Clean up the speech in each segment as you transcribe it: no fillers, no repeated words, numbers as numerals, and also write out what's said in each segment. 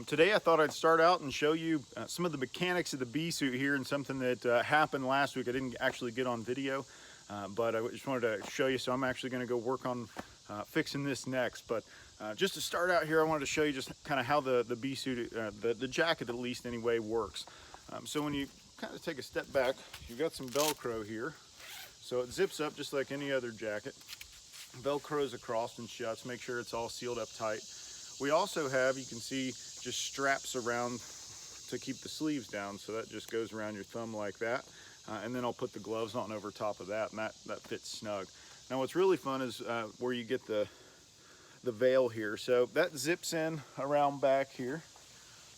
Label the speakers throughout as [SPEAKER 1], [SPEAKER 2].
[SPEAKER 1] Today I thought I'd start out and show you some of the mechanics of the bee suit here, and something that happened last week I didn't actually get on video, but I just wanted to show you. So I'm actually going to go work on fixing this next. But just to start out here, I wanted to show you just kind of how the bee suit, the jacket at least anyway, works. So when you kind of take a step back, you've got some Velcro here. So it zips up just like any other jacket. Velcro's across and shuts, make sure it's all sealed up tight. We also have, you can see, just straps around to keep the sleeves down, so that just goes around your thumb like that. And then I'll put the gloves on over top of that, and that fits snug. Now what's really fun is where you get the veil here. So that zips in around back here.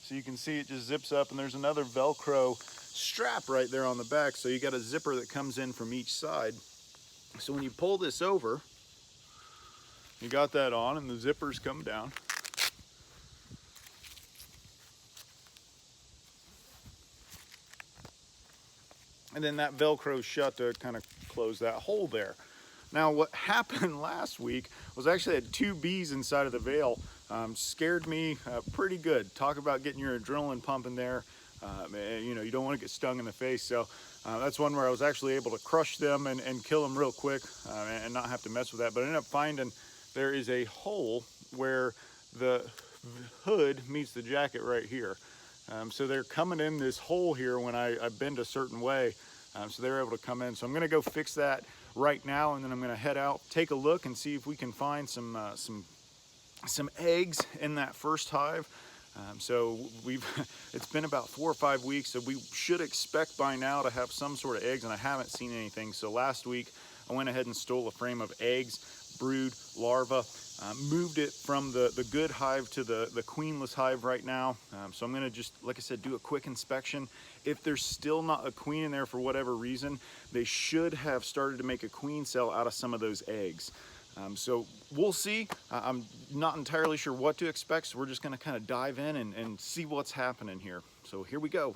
[SPEAKER 1] So you can see it just zips up, and there's another Velcro strap right there on the back. So you got a zipper that comes in from each side. So when you pull this over, you got that on, and the zippers come down. And then that Velcro shut to kind of close that hole there. Now what happened last week was actually I had 2 bees inside of the veil. Scared me pretty good. Talk about getting your adrenaline pumping there. You know, you don't want to get stung in the face. So that's one where I was actually able to crush them and kill them real quick and not have to mess with that. But I ended up finding there is a hole where the hood meets the jacket right here. So they're coming in this hole here when I bend a certain way. So they're able to come in. So I'm gonna go fix that right now, and then I'm gonna head out, take a look, and see if we can find some eggs in that first hive. So it's been about 4 or 5 weeks, so we should expect by now to have some sort of eggs, and I haven't seen anything. So last week I went ahead and stole a frame of eggs, brood, larva, moved it from the good hive to the queenless hive right now. So I'm gonna just, like I said, do a quick inspection. If there's still not a queen in there for whatever reason, they should have started to make a queen cell out of some of those eggs. So we'll see. I'm not entirely sure what to expect, so we're just gonna kind of dive in and see what's happening here. So here we go.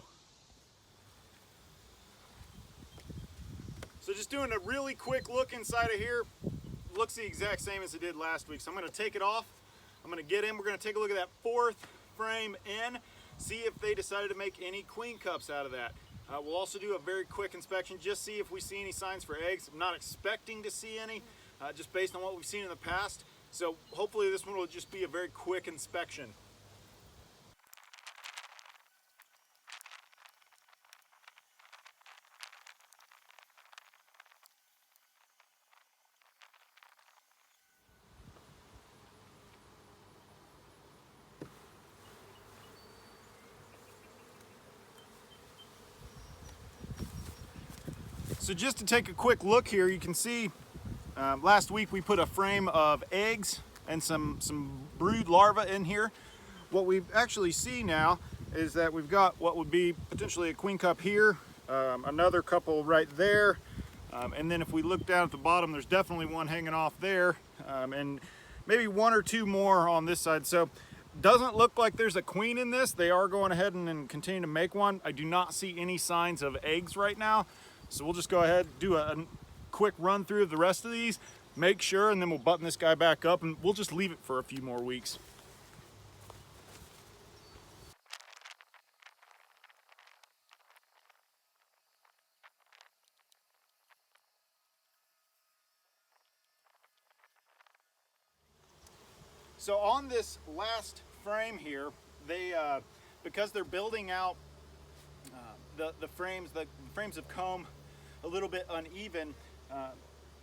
[SPEAKER 1] So just doing a really quick look inside of here. Looks the exact same as it did last week. So I'm gonna take it off. I'm gonna get in. We're gonna take a look at that 4th frame in, see if they decided to make any queen cups out of that. We'll also do a very quick inspection, just see if we see any signs for eggs. I'm not expecting to see any, just based on what we've seen in the past. So hopefully this one will just be a very quick inspection. So just to take a quick look here, you can see last week we put a frame of eggs and some brood larvae in here. What we actually see now is that we've got what would be potentially a queen cup here, another couple right there, and then if we look down at the bottom, there's definitely one hanging off there, and maybe 1 or 2 more on this side. So doesn't look like there's a queen in this. They are going ahead and continue to make one. I do not see any signs of eggs right now. So we'll just go ahead, do a quick run through of the rest of these, make sure, and then we'll button this guy back up, and we'll just leave it for a few more weeks. So on this last frame here, they because they're building out the frames of comb a little bit uneven,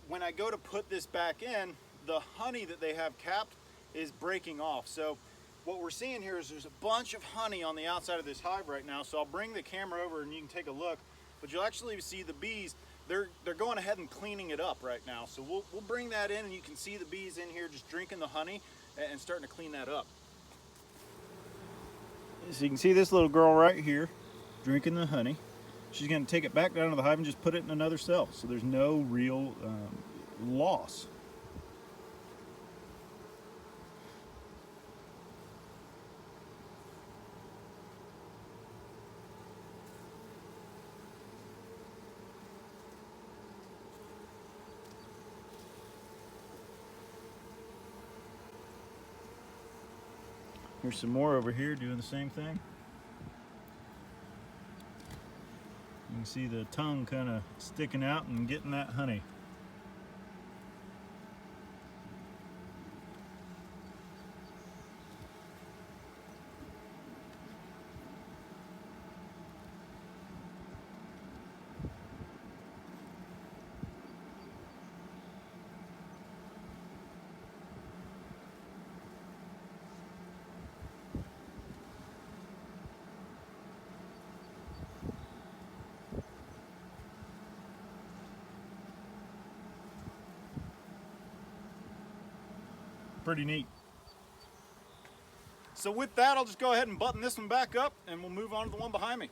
[SPEAKER 1] when I go to put this back in, the honey that they have capped is breaking off. So what we're seeing here is there's a bunch of honey on the outside of this hive right now. So I'll bring the camera over and you can take a look, but you'll actually see the bees, they're going ahead and cleaning it up right now. So we'll bring that in, and you can see the bees in here just drinking the honey and starting to clean that up. So you can see this little girl right here drinking the honey. She's going to take it back down to the hive and just put it in another cell, so there's no real loss. Here's some more over here doing the same thing. You can see the tongue kind of sticking out and getting that honey. Pretty neat. So with that, I'll just go ahead and button this one back up and we'll move on to the one behind me.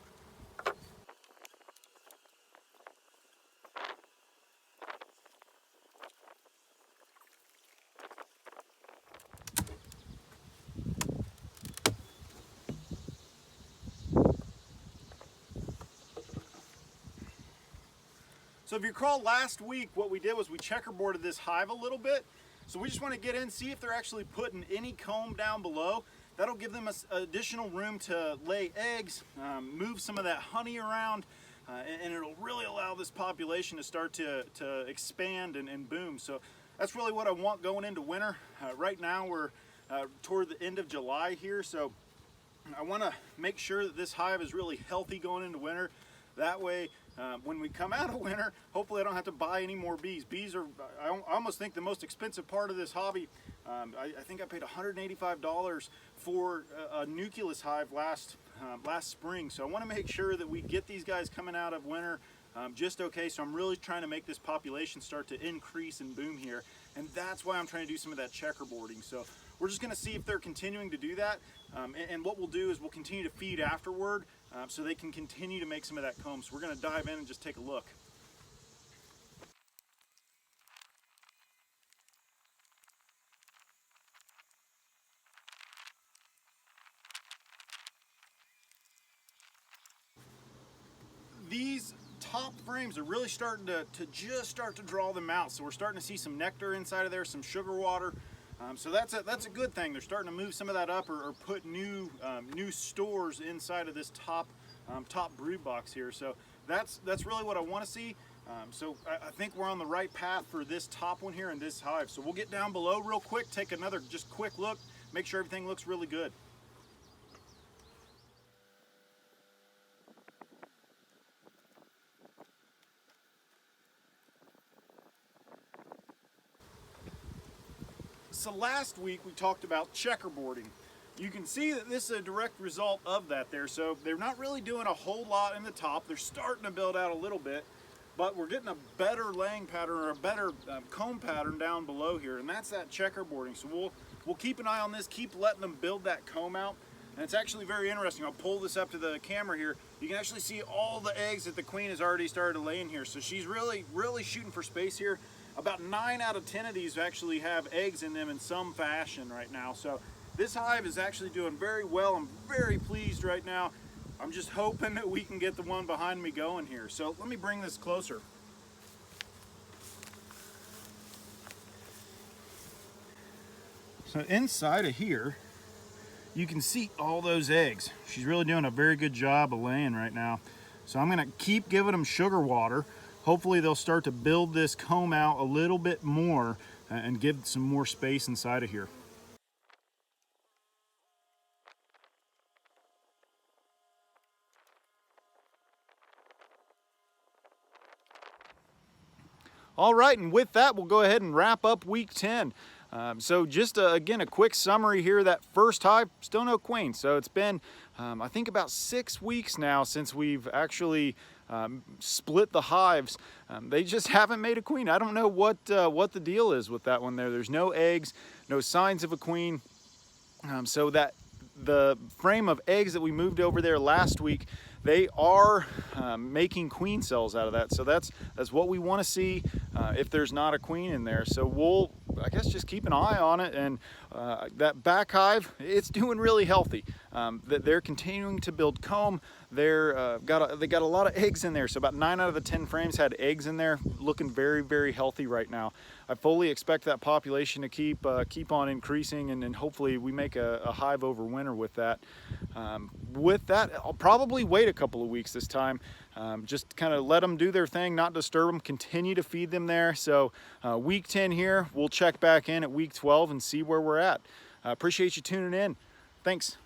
[SPEAKER 1] So if you recall last week, what we did was we checkerboarded this hive a little bit. So we just want to get in, see if they're actually putting any comb down below. That'll give them additional room to lay eggs, move some of that honey around, and it'll really allow this population to start to expand and boom. So that's really what I want going into winter. Right now we're toward the end of July here, so I want to make sure that this hive is really healthy going into winter. That way, when we come out of winter, hopefully I don't have to buy any more bees. Bees are, I almost think, the most expensive part of this hobby. I think I paid $185 for a nucleus hive last spring. So I want to make sure that we get these guys coming out of winter just okay. So I'm really trying to make this population start to increase and boom here. And that's why I'm trying to do some of that checkerboarding. So we're just going to see if they're continuing to do that. And what we'll do is we'll continue to feed afterward so they can continue to make some of that comb. So we're going to dive in and just take a look. These top frames are really starting to just start to draw them out. So we're starting to see some nectar inside of there, some sugar water. So that's a good thing. They're starting to move some of that up or put new stores inside of this top brood box here. So that's really what I want to see. So I think we're on the right path for this top one here in this hive. So we'll get down below real quick, take another just quick look, make sure everything looks really good. So last week we talked about checkerboarding. You can see that this is a direct result of that there. So they're not really doing a whole lot in the top. They're starting to build out a little bit, but we're getting a better laying pattern or a better comb pattern down below here, and that's that checkerboarding. So we'll keep an eye on this, keep letting them build that comb out. And it's actually very interesting. I'll pull this up to the camera here. You can actually see all the eggs that the queen has already started to lay in here. So she's really shooting for space here. About 9 out of 10 of these actually have eggs in them in some fashion right now. So this hive is actually doing very well. I'm very pleased right now. I'm just hoping that we can get the one behind me going here. So let me bring this closer. So inside of here, you can see all those eggs. She's really doing a very good job of laying right now. So I'm gonna keep giving them sugar water. Hopefully they'll start to build this comb out a little bit more and give some more space inside of here. All right, and with that, we'll go ahead and wrap up week 10. So just again, a quick summary here. That first hive, still no queen. So it's been, I think, about 6 weeks now since we've actually split the hives. They just haven't made a queen. I don't know what the deal is with that one there. There's no eggs, no signs of a queen. So that the frame of eggs that we moved over there last week, they are making queen cells out of that. So that's what we want to see if there's not a queen in there. So we'll I guess just keep an eye on it. And that back hive, it's doing really healthy. They're continuing to build comb. They got a lot of eggs in there. So about 9 out of the 10 frames had eggs in there, looking very, very healthy right now. I fully expect that population to keep on increasing, and hopefully we make a hive over winter with that. I'll probably wait a couple of weeks this time. Just kind of let them do their thing, not disturb them, continue to feed them there. So week 10 here, we'll check back in at week 12 and see where we're at. Appreciate you tuning in. Thanks.